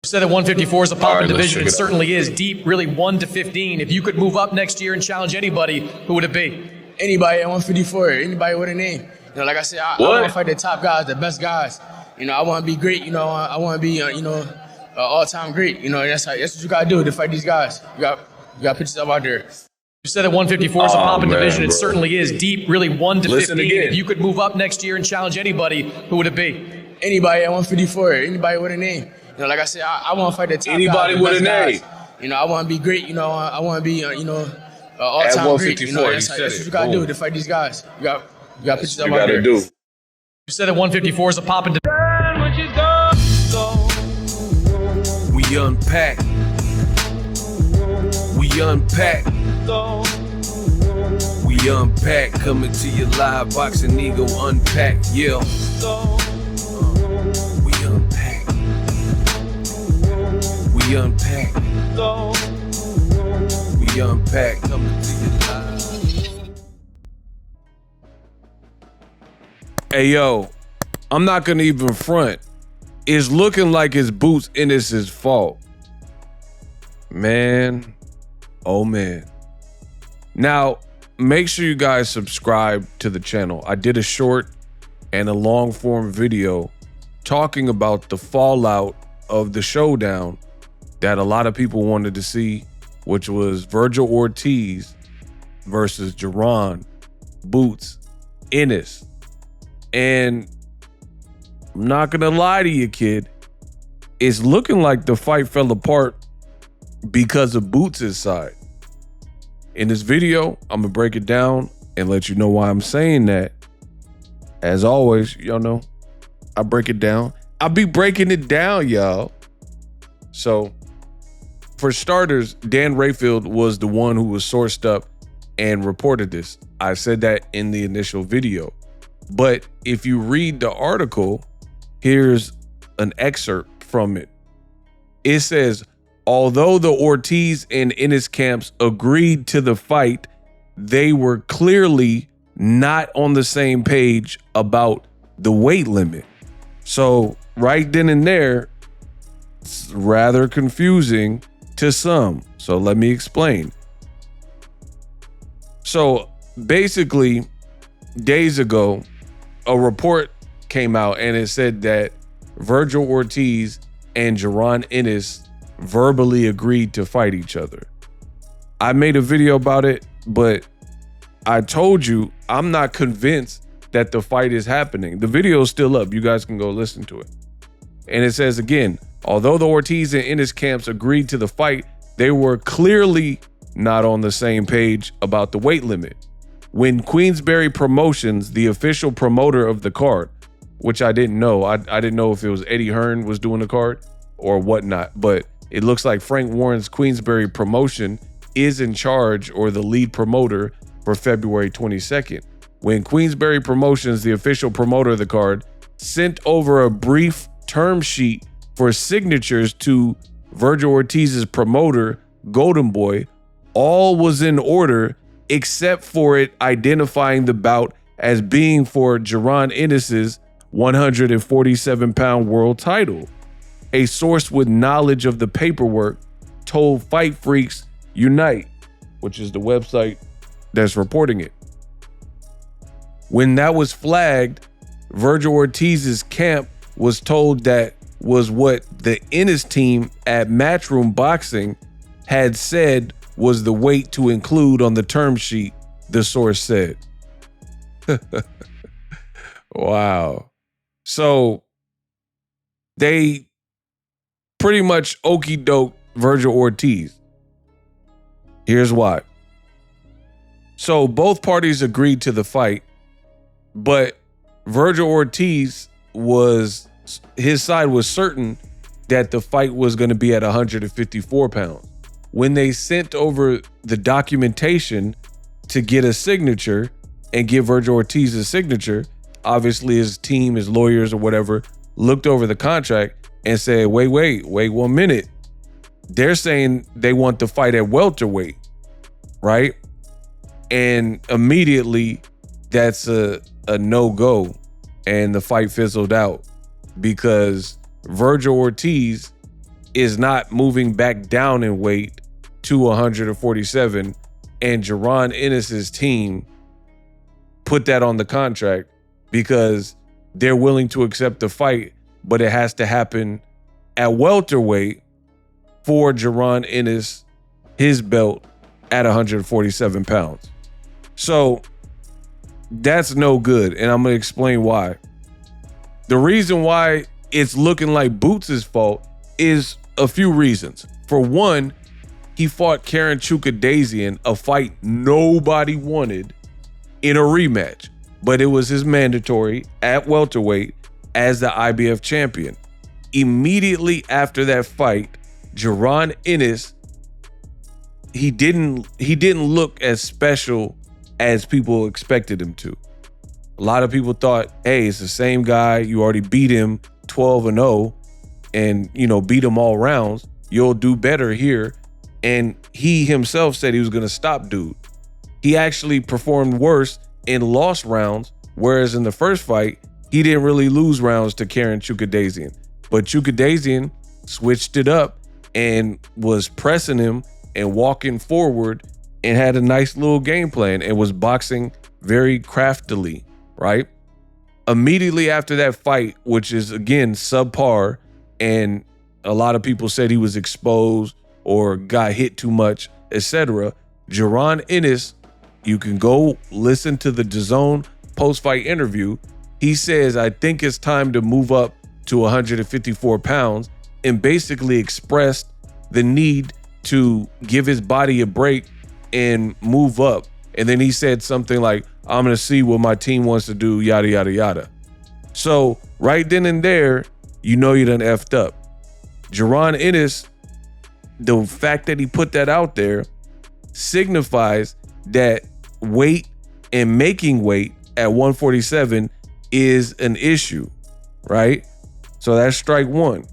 Said that 154 is a popping division. It out. certainly is. Deep, really 1 to 15. If you could move up next year and challenge anybody, who would it be? Anybody at 154, anybody with a name. You know, like I said, I want to fight the top guys, the best guys. You know, I want to be great. You know, I want to be, all-time great. You know, that's what you got to do to fight these guys. You got to put yourself out there. You said that 154 is a popping division. Bro. It certainly is. Deep, really 1 to Listen 15. again. If you could move up next year and challenge anybody, who would it be? Anybody at 154, anybody with a name. You know, like I said, I want to fight the top Anybody guys, the with a best name. guys. You know, I want to be great. You know, I want to be, At all-time great. 154, You know, that's he said what it. you got to do Boom. to fight these guys. You got to put yourself You out gotta there. do. You said that 154 is a popping division. We unpack. We unpack. We unpack. Coming to you live, Boxing Ego unpack. Yeah. We unpack. We unpack. We unpack. Coming to you live. Hey yo, I'm not gonna even front. It's looking like it's Boots Ennis' fault. Man, oh man. Now, make sure you guys subscribe to the channel. I did a short and a long form video talking about the fallout of the showdown that a lot of people wanted to see, which was Vergil Ortiz versus Jaron Boots Ennis. And I'm not gonna lie to you, kid. It's looking like the fight fell apart because of Boots' side. In this video, I'm gonna break it down and let you know why I'm saying that. As always, y'all know, I break it down. I'll be breaking it down, y'all. So, for starters, Dan Rayfield was the one who was sourced up and reported this. I said that in the initial video. But if you read the article, here's an excerpt from it. It says, although the Ortiz and Ennis camps agreed to the fight, they were clearly not on the same page about the weight limit. So right then and there, it's rather confusing to some. So let me explain. So basically, days ago, a report came out and it said that Vergil Ortiz and Jaron Ennis verbally agreed to fight each other. I made a video about it, but I told you I'm not convinced that the fight is happening. The video is still up. You guys can go listen to it. And it says again, although the Ortiz and Ennis camps agreed to the fight, they were clearly not on the same page about the weight limit. When Queensberry Promotions, the official promoter of the card, which I didn't know. I didn't know if it was Eddie Hearn was doing the card or whatnot, but it looks like Frank Warren's Queensberry Promotion is in charge or the lead promoter for February 22nd. When Queensberry Promotions, the official promoter of the card, sent over a brief term sheet for signatures to Vergil Ortiz's promoter, Golden Boy, all was in order except for it identifying the bout as being for Jaron Ennis's 147-pound world title. A source with knowledge of the paperwork told Fight Freaks Unite, which is the website that's reporting it. When that was flagged, Vergil Ortiz's camp was told that was what the Ennis team at Matchroom Boxing had said was the weight to include on the term sheet, the source said. Wow. So they pretty much okey doke Vergil Ortiz. Here's why. So both parties agreed to the fight, but Vergil Ortiz his side was certain that the fight was going to be at 154 pounds. When they sent over the documentation to get a signature and give Vergil Ortiz a signature, obviously his team, his lawyers or whatever, looked over the contract and said, wait 1 minute. They're saying they want the fight at welterweight, right? And immediately that's a no-go, and the fight fizzled out because Vergil Ortiz is not moving back down in weight to 147, and Jaron Ennis's team put that on the contract because they're willing to accept the fight, but it has to happen at welterweight for Jaron Ennis, his belt at 147 pounds. So that's no good, and I'm going to explain why. The reason why it's looking like Boots' fault is a few reasons. For one, he fought Karen Chukadasian, a fight nobody wanted, in a rematch, but it was his mandatory at welterweight as the IBF champion. Immediately after that fight, Jaron Ennis, he didn't look as special as people expected him to. A lot of people thought, hey, it's the same guy. You already beat him 12-0 and, beat him all rounds. You'll do better here. And he himself said he was going to stop dude. He actually performed worse and lost rounds, whereas in the first fight, he didn't really lose rounds to Karen Chukadasian. But Chukadasian switched it up and was pressing him and walking forward and had a nice little game plan and was boxing very craftily, right? Immediately after that fight, which is, again, subpar, and a lot of people said he was exposed or got hit too much, etc., Jaron Ennis, you can go listen to the DAZN post-fight interview. He says, I think it's time to move up to 154 pounds, and basically expressed the need to give his body a break and move up. And then he said something like, I'm going to see what my team wants to do, yada, yada, yada. So right then and there, you done effed up. Jaron Ennis, the fact that he put that out there signifies that weight and making weight at 147 is an issue, right? So that's strike one.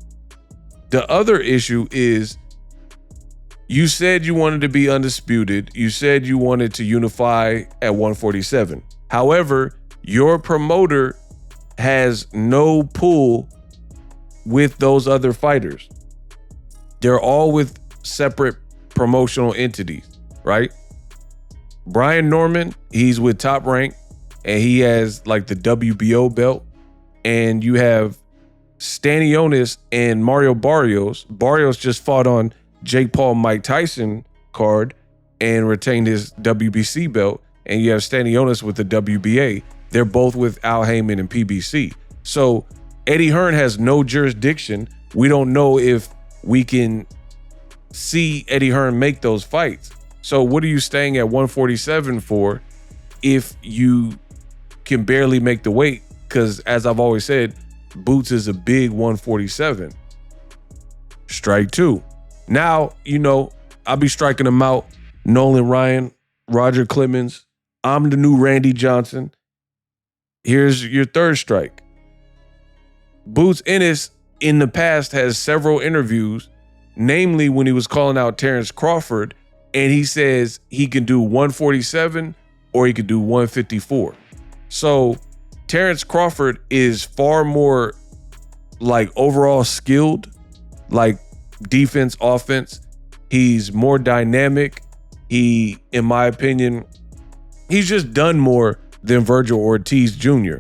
The other issue is, you said you wanted to be undisputed. You said you wanted to unify at 147. However, your promoter has no pull with those other fighters. They're all with separate promotional entities, right? Brian Norman, he's with Top Rank, and he has like the WBO belt. And you have Stanionis and Mario Barrios. Barrios just fought on Jake Paul Mike Tyson card and retained his WBC belt. And you have Stanionis with the WBA. They're both with Al Heyman and PBC. So Eddie Hearn has no jurisdiction. We don't know if we can see Eddie Hearn make those fights. So what are you staying at 147 for if you can barely make the weight? Because as I've always said, Boots is a big 147. Strike two. Now, I'll be striking them out. Nolan Ryan, Roger Clemens. I'm the new Randy Johnson. Here's your third strike. Boots Ennis in the past has several interviews, namely when he was calling out Terrence Crawford, and he says he can do 147 or he could do 154. So Terrence Crawford is far more like overall skilled, like defense, offense. He's more dynamic. He, in my opinion, he's just done more than Vergil Ortiz Jr.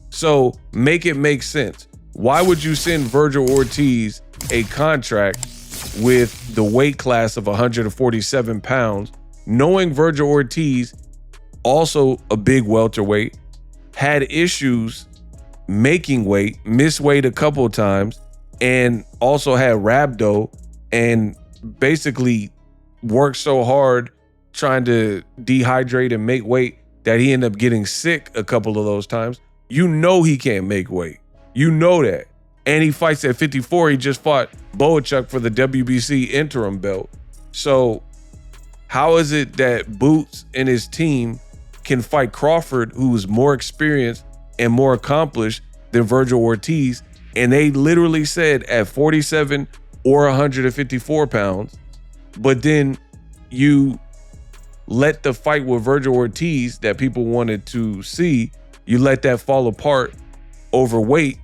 So make it make sense. Why would you send Vergil Ortiz a contract with the weight class of 147 pounds, knowing Vergil Ortiz, also a big welterweight, had issues making weight, missed weight a couple of times, and also had rhabdo, and basically worked so hard trying to dehydrate and make weight that he ended up getting sick a couple of those times. He can't make weight. That. And he fights at 54. He just fought Boachuk for the WBC interim belt. So how is it that Boots and his team can fight Crawford, who's more experienced and more accomplished than Vergil Ortiz? And they literally said at 47 or 154 pounds, but then you let the fight with Vergil Ortiz that people wanted to see, you let that fall apart over weight,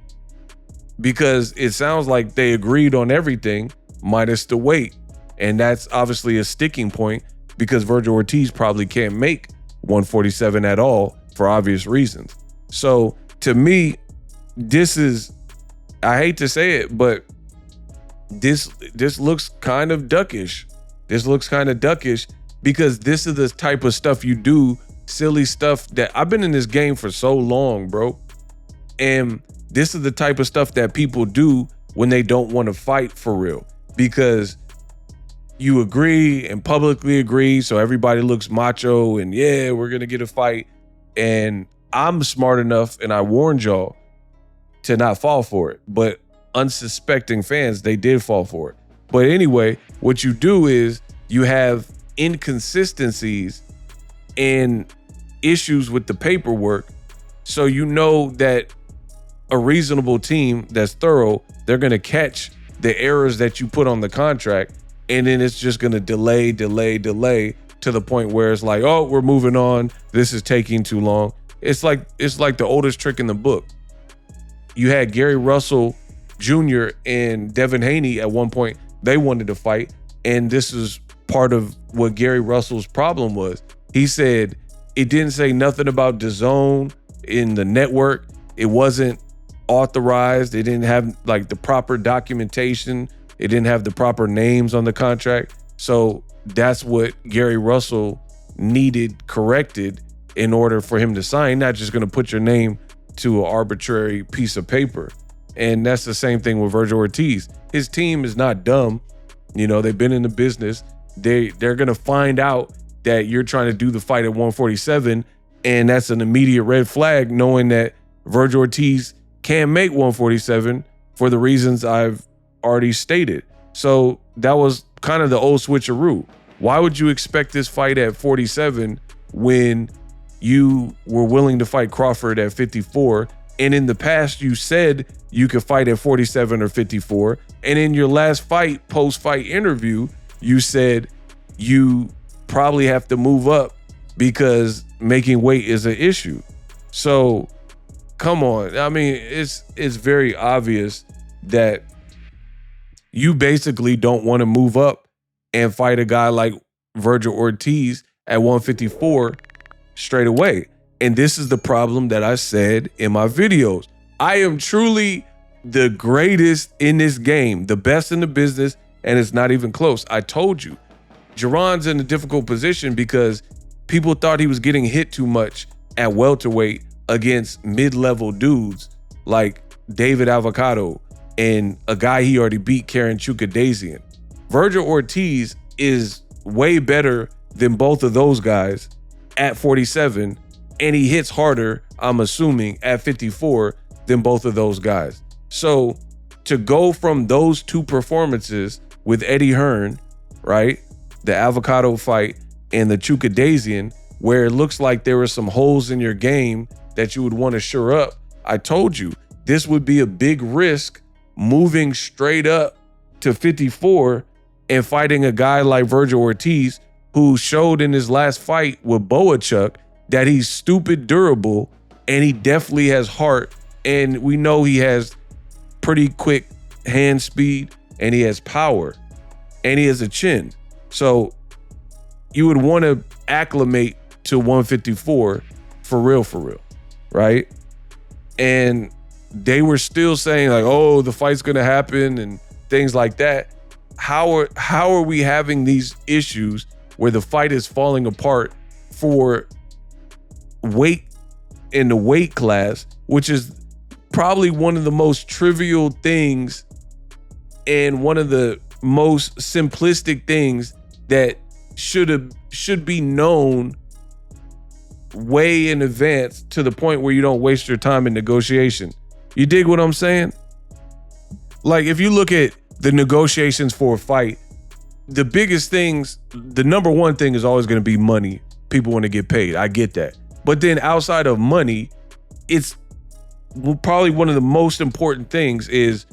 because it sounds like they agreed on everything, minus the weight. And that's obviously a sticking point because Vergil Ortiz probably can't make 147 at all for obvious reasons. So to me, this is, I hate to say it, but this looks kind of duckish. This looks kind of duckish because this is the type of stuff you do, silly stuff that I've been in this game for so long, bro. And this is the type of stuff that people do when they don't want to fight for real, because you agree and publicly agree. So everybody looks macho and yeah, we're going to get a fight. And I'm smart enough, and I warned y'all to not fall for it. But unsuspecting fans, they did fall for it. But anyway, what you do is you have inconsistencies and issues with the paperwork. So you know that a reasonable team that's thorough, they're going to catch the errors that you put on the contract. And then it's just going to delay to the point where it's like, oh, we're moving on. This is taking too long. It's like the oldest trick in the book. You had Gary Russell Jr. and Devin Haney at one point. They wanted to fight. And this is part of what Gary Russell's problem was. He said it didn't say nothing about DAZN in the network. It wasn't authorized. It didn't have like the proper documentation. It didn't have the proper names on the contract. So that's what Gary Russell needed corrected in order for him to sign, not just going to put your name to an arbitrary piece of paper. And that's the same thing with Vergil Ortiz. His team is not dumb. You know, they've been in the business. They're going to find out that you're trying to do the fight at 147. And that's an immediate red flag, knowing that Vergil Ortiz can't make 147 for the reasons I've already stated. So that was kind of the old switcheroo. Why would you expect this fight at 47 when you were willing to fight Crawford at 54? And in the past, you said you could fight at 47 or 54. And in your last fight, post-fight interview, you said you probably have to move up because making weight is an issue. So come on. I mean, it's very obvious that you basically don't want to move up and fight a guy like Vergil Ortiz at 154 straight away. And this is the problem that I said in my videos. I am truly the greatest in this game, the best in the business, and it's not even close. I told you, Jaron's in a difficult position because people thought he was getting hit too much at welterweight against mid-level dudes like David Avocado and a guy he already beat, Karen Chukadazian. Vergil Ortiz is way better than both of those guys at 47, and he hits harder, I'm assuming, at 54 than both of those guys. So to go from those two performances with Eddie Hearn, right, the Avocado fight and the Chukadazian, where it looks like there were some holes in your game that you would want to shore up, I told you this would be a big risk moving straight up to 54 and fighting a guy like Vergil Ortiz, who showed in his last fight with Boachuk that he's stupid durable and he definitely has heart. And we know he has pretty quick hand speed and he has power and he has a chin. So you would want to acclimate to 154 for real, right? And they were still saying like, oh, the fight's gonna happen and things like that. How are we having these issues where the fight is falling apart for weight in the weight class, which is probably one of the most trivial things and one of the most simplistic things that should be known way in advance, to the point where you don't waste your time in negotiation. You dig what I'm saying? Like, if you look at the negotiations for a fight, the biggest things, the number one thing is always going to be money. People want to get paid. I get that. But then outside of money, it's probably one of the most important things is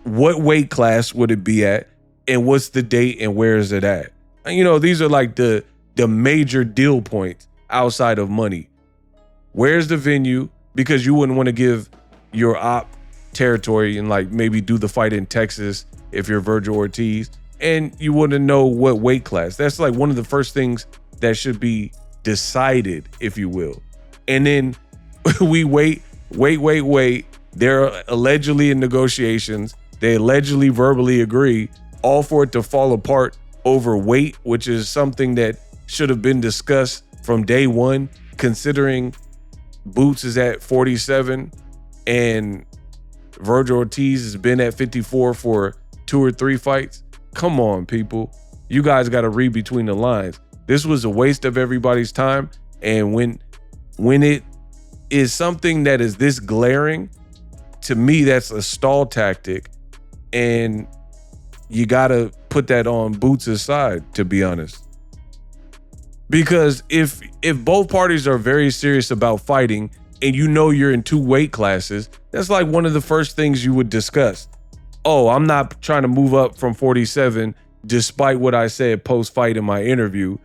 what weight class would it be at and what's the date and where is it at? And, you know, these are like the major deal points outside of money. Where's the venue? Because you wouldn't want to give your op territory and like maybe do the fight in Texas if you're Vergil Ortiz, and you wouldn't know what weight class. That's like one of the first things that should be decided, if you will. And then we wait. They're allegedly in negotiations. They allegedly verbally agree, all for it to fall apart over weight, which is something that should have been discussed from day one, considering Boots is at 47 and Vergil Ortiz has been at 54 for 2 or 3 fights. Come on, people. You guys got to read between the lines. This was a waste of everybody's time. And when it is something that is this glaring, to me, that's a stall tactic. And you got to put that on Boots' side, to be honest. Because if both parties are very serious about fighting and you know you're in 2 weight classes, that's like one of the first things you would discuss. Oh, I'm not trying to move up from 47 despite what I said post-fight in my interview.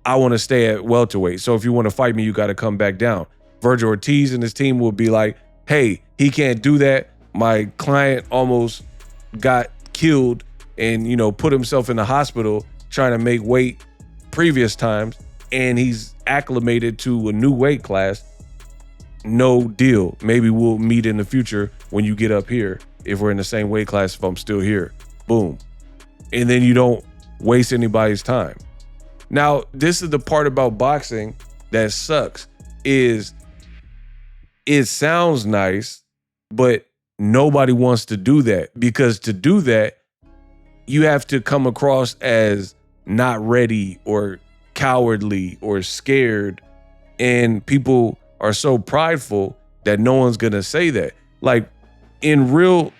I want to stay at welterweight. So if you want to fight me, you got to come back down. Vergil Ortiz and his team will be like, hey, he can't do that. My client almost got killed and, put himself in the hospital trying to make weight previous times, and he's acclimated to a new weight class. No deal. Maybe we'll meet in the future when you get up here, if we're in the same weight class, if I'm still here. Boom. And then you don't waste anybody's time. Now, this is the part about boxing that sucks, is it sounds nice, but nobody wants to do that, because to do that, you have to come across as not ready or cowardly or scared, and people are so prideful that no one's gonna say that. Like in real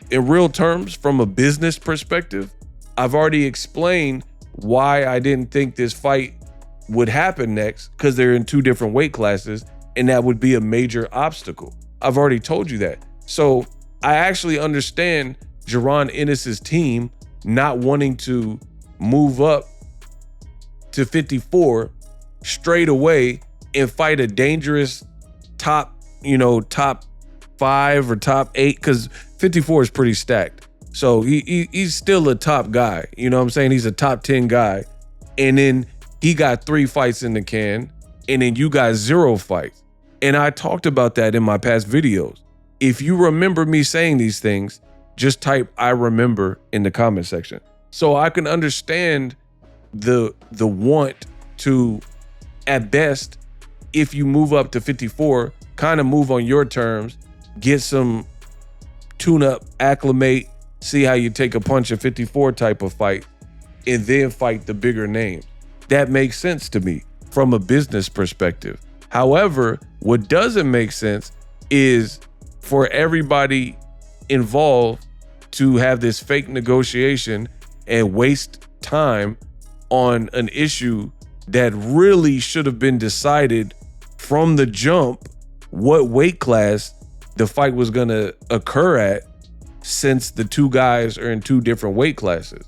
terms, from a business perspective, I've already explained why I didn't think this fight would happen next, because they're in 2 different weight classes, and that would be a major obstacle. I've already told you that. So I actually understand Jaron Ennis's team not wanting to move up to 54 straight away and fight a dangerous top 5 or top 8, because 54 is pretty stacked. So he's still a top guy. You know what I'm saying? He's a top 10 guy. And then he got 3 fights in the can, and then you got 0 fights. And I talked about that in my past videos. If you remember me saying these things, just type "I remember" in the comment section. So I can understand the want to, at best, if you move up to 54, kind of move on your terms, get some tune-up, acclimate, see how you take a punch at 54 type of fight, and then fight the bigger names. That makes sense to me from a business perspective. However, what doesn't make sense is for everybody involved to have this fake negotiation and waste time on an issue that really should have been decided from the jump, what weight class the fight was going to occur at, since the 2 guys are in 2 different weight classes.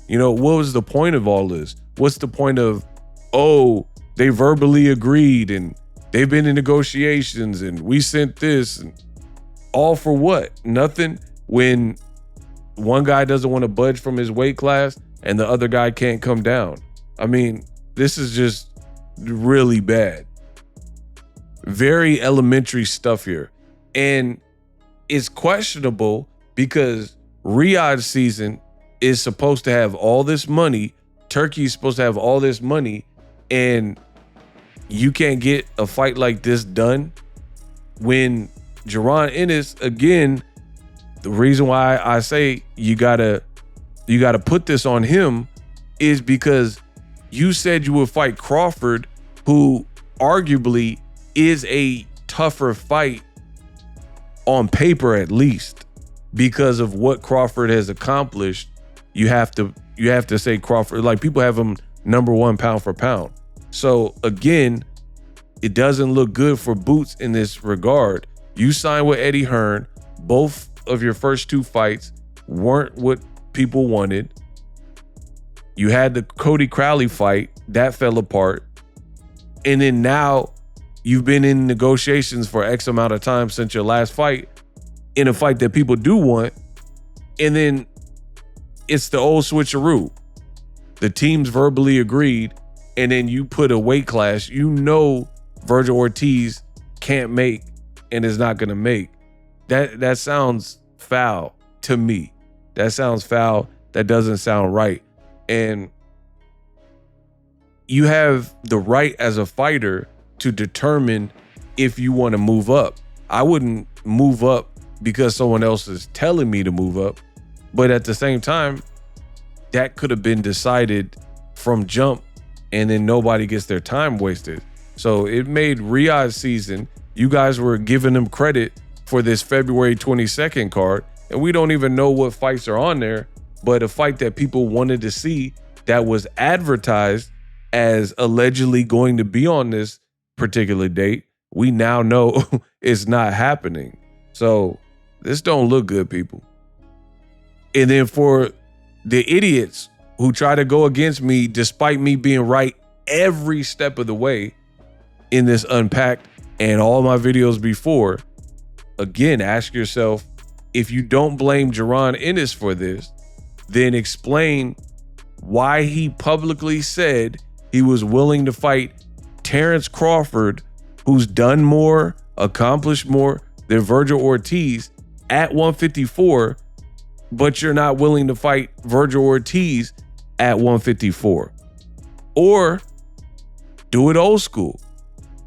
What was the point of all this? What's the point of, oh, they verbally agreed and they've been in negotiations and we sent this, and all for what? Nothing, when one guy doesn't want to budge from his weight class and the other guy can't come down. I mean, this is just really bad. Very elementary stuff here. And it's questionable because Riyadh season is supposed to have all this money. Turkey's supposed to have all this money, and you can't get a fight like this done when Jaron Ennis, again, the reason why I say you gotta put this on him is because you said you would fight Crawford, who arguably is a tougher fight on paper, at least, because of what Crawford has accomplished. You have to say Crawford, like, people have him number 1 pound for pound. So again, it doesn't look good for Boots in this regard. You signed with Eddie Hearn. Both of your first 2 fights weren't what people wanted. You had the Cody Crowley fight that fell apart. And then now you've been in negotiations for X amount of time since your last fight, in a fight that people do want. And then it's the old switcheroo. The teams verbally agreed, and then you put a weight class you know Vergil Ortiz can't make and is not going to make. That sounds foul to me. That sounds foul. That doesn't sound right. And you have the right as a fighter to determine if you want to move up. I wouldn't move up because someone else is telling me to move up. But at the same time, that could have been decided from jump, and then nobody gets their time wasted. So it made Riyadh's season. You guys were giving them credit for this February 22nd card, and we don't even know what fights are on there, but a fight that people wanted to see that was advertised as allegedly going to be on this particular date, we now know it's not happening. So this don't look good, people. And then for the idiots who try to go against me despite me being right every step of the way in this Unpacked and all my videos before, again, ask yourself, if you don't blame Jaron Ennis for this, then explain why he publicly said he was willing to fight Terrence Crawford, who's done more, accomplished more than Vergil Ortiz at 154, but you're not willing to fight Vergil Ortiz at 154. Or do it old school.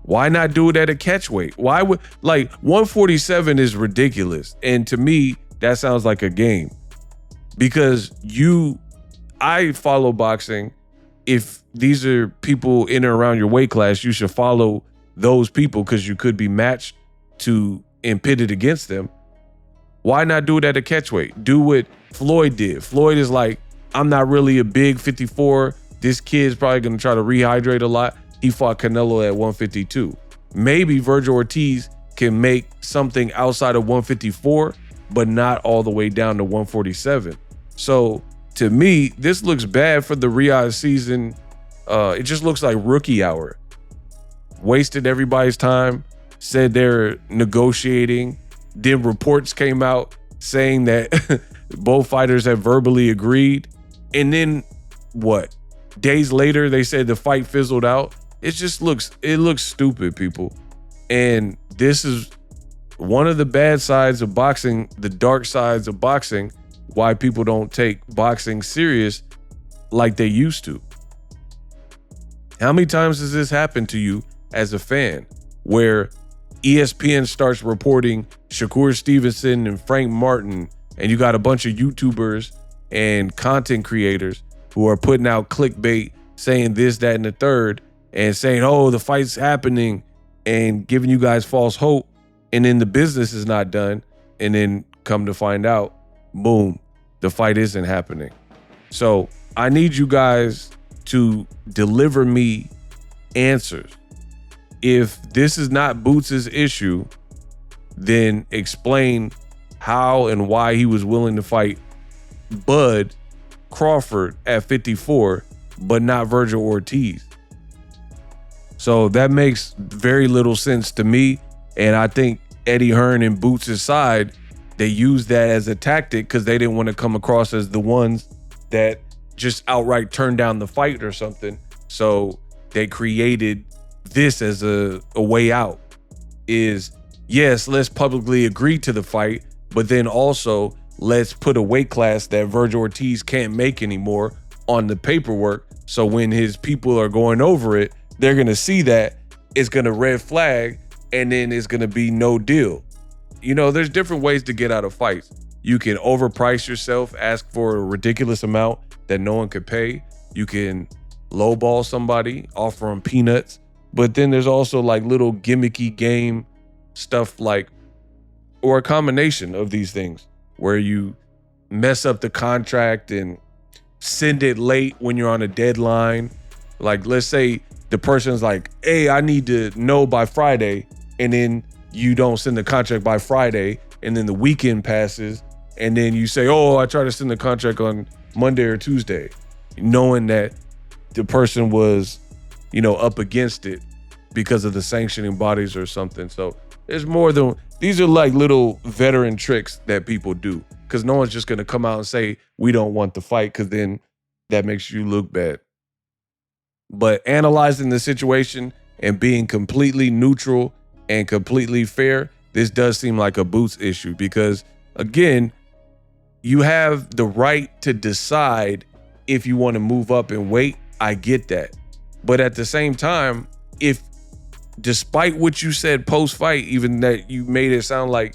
Why not do it at a catch weight? Why would, like, 147 is ridiculous. And to me, that sounds like a game. Because I follow boxing. If these are people in or around your weight class, you should follow those people because you could be matched to and pitted against them. Why not do it at a catch weight? Do what Floyd did. Floyd is like, I'm not really a big 54. This kid's probably going to try to rehydrate a lot. He fought Canelo at 152. Maybe Vergil Ortiz can make something outside of 154, but not all the way down to 147. So to me, this looks bad for the Riyadh season. It just looks like rookie hour. Wasted everybody's time, said they're negotiating. Then reports came out saying that both fighters have verbally agreed. And then what? Days later, they said the fight fizzled out. It looks stupid, people. And this is one of the bad sides of boxing, the dark sides of boxing, why people don't take boxing serious like they used to. How many times has this happened to you as a fan, where ESPN starts reporting Shakur Stevenson and Frank Martin, and you got a bunch of YouTubers and content creators who are putting out clickbait saying this, that, and the third, and saying, oh, the fight's happening, and giving you guys false hope, and then the business is not done, and then come to find out, boom, the fight isn't happening. So I need you guys to deliver me answers. If this is not Boots' issue, then explain how and why he was willing to fight Bud Crawford at 54, but not Vergil Ortiz. So that makes very little sense to me. And I think Eddie Hearn and Boots' side, they used that as a tactic because they didn't want to come across as the ones that just outright turned down the fight or something. So they created this as a way out. Is, yes, let's publicly agree to the fight, but then also let's put a weight class that Vergil Ortiz can't make anymore on the paperwork. So when his people are going over it, they're going to see that it's going to red flag, and then it's going to be no deal. You know, there's different ways to get out of fights. You can overprice yourself, ask for a ridiculous amount that no one could pay. You can lowball somebody, offer them peanuts. But then there's also like little gimmicky game stuff, like, or a combination of these things where you mess up the contract and send it late when you're on a deadline. Like, let's say the person's like, hey, I need to know by Friday, and then you don't send the contract by Friday, and then the weekend passes, and then you say, oh, I try to send the contract on Monday or Tuesday, knowing that the person was, you know, up against it because of the sanctioning bodies or something. So There's more than, these are like little veteran tricks that people do, because no one's just going to come out and say, we don't want the fight, because then that makes you look bad. But analyzing the situation and being completely neutral and completely fair, this does seem like a Boots issue, because again, you have the right to decide if you want to move up and weight. I get that. But at the same time, if despite what you said post-fight, even that you made it sound like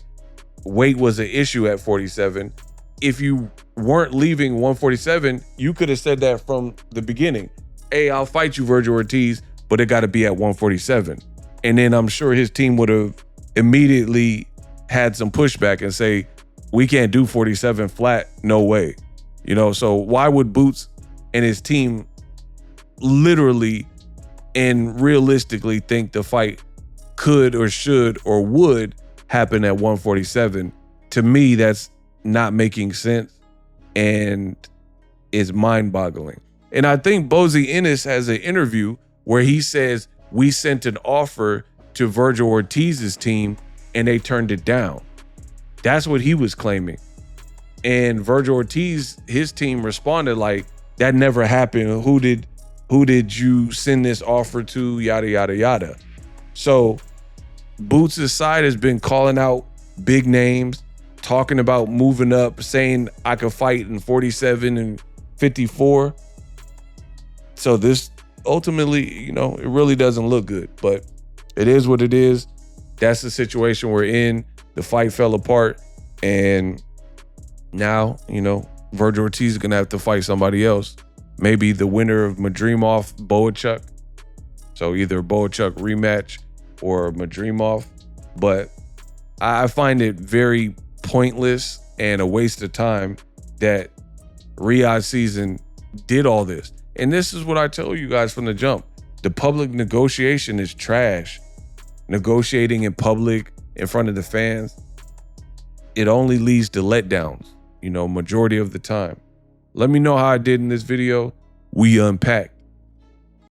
weight was an issue at 47, if you weren't leaving 147, you could have said that from the beginning. Hey, I'll fight you, Vergil Ortiz, but it got to be at 147. And then I'm sure his team would have immediately had some pushback and say, we can't do 47 flat, no way. You know, so why would Boots and his team literally and realistically think the fight could or should or would happen at 147? To me, that's not making sense and is mind-boggling. And I think Boots Ennis has an interview where he says, we sent an offer to Vergil Ortiz's team and they turned it down. That's what he was claiming. And Vergil Ortiz, his team responded like, that never happened. Who did you send this offer to? Yada, yada, yada. So Boots' side has been calling out big names, talking about moving up, saying I could fight in 47 and 54. So this ultimately, you know, it really doesn't look good, but it is what it is. That's the situation we're in. The fight fell apart, and now, you know, Vergil Ortiz is gonna have to fight somebody else. Maybe the winner of Madrimov, Boachuk. So either Boachuk rematch or Madrimov. But I find it very pointless and a waste of time that Riyadh season did all this. And this is what I tell you guys from the jump. The public negotiation is trash. Negotiating in public in front of the fans, it only leads to letdowns, you know, majority of the time. Let me know how I did in this video. We unpack.